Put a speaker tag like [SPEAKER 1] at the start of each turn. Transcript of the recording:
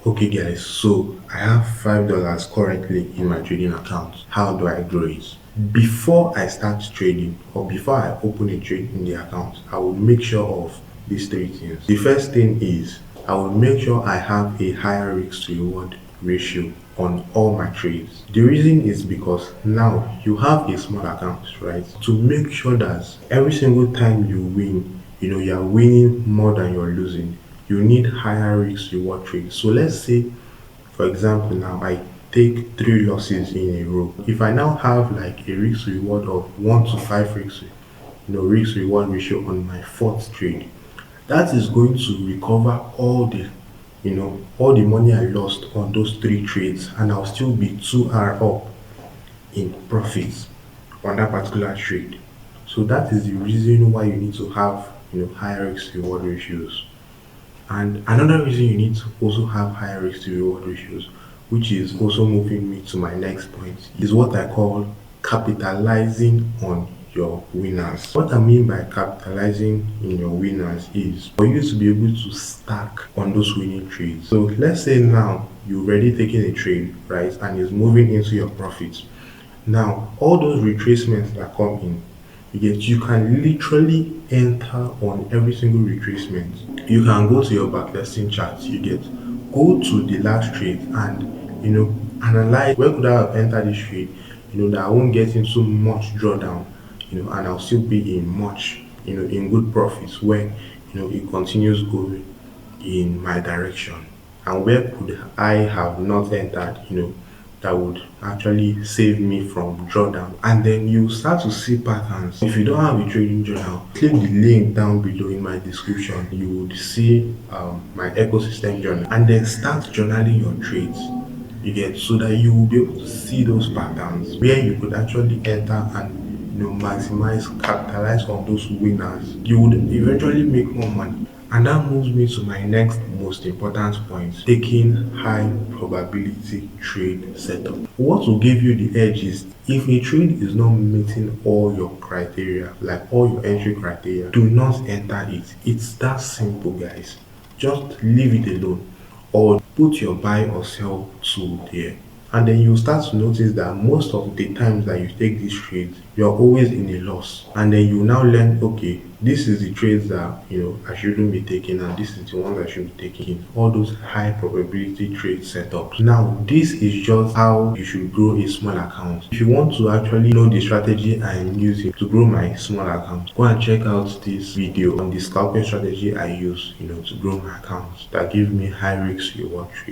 [SPEAKER 1] Okay guys, so I have $5 currently in my trading account. How do I grow it? Before I start trading or before I open a trade in the account, I will make sure of these three things. The first thing is I will make sure I have a higher risk to reward ratio on all my trades. The reason is because now you have a small account, right? To make sure that every single time you win, you're winning more than you're losing, you need higher risk reward trades. So let's say, for example, now I take three losses in a row. If I now have like a risk reward of 1 to 5 risk reward ratio on my fourth trade, that is going to recover all the money I lost on those three trades, and I'll still be 2R up in profits on that particular trade. So that is the reason why you need to have higher risk reward ratios. And another reason you need to also have higher risk to reward ratios, which is also moving me to my next point, is what I call capitalizing on your winners. What I mean by capitalizing in your winners is for you to be able to stack on those winning trades. So let's say now you've already taken a trade, right, and it's moving into your profits. Now, all those retracements that come in, you can literally enter on every single retracement. You can go to your backtesting charts, go to the last trade and analyze where could I have entered this trade, that I won't get into much drawdown, and I'll still be in in good profits where it continues going in my direction. And where could I have not entered, that would actually save me from drawdown. And then you start to see patterns. If you don't have a trading journal, click the link down below in my description. You would see my ecosystem journal, and then start journaling your trades. So that you will be able to see those patterns where you could actually enter and maximize, capitalize on those winners. You would eventually make more money. And that moves me to my next most important point, taking high probability trade setup. What will give you the edge is if a trade is not meeting all your criteria, like all your entry criteria, do not enter it. It's that simple, guys. Just leave it alone or put your buy or sell tool there. And then you start to notice that most of the times that you take these trades, you're always in a loss. And then you now learn, okay, this is the trades that I shouldn't be taking, and this is the ones I should be taking. All those high probability trade setups. Now, this is just how you should grow a small account. If you want to actually know the strategy I'm using to grow my small account, go and check out this video on the scalping strategy I use, to grow my account that give me high risk reward trade.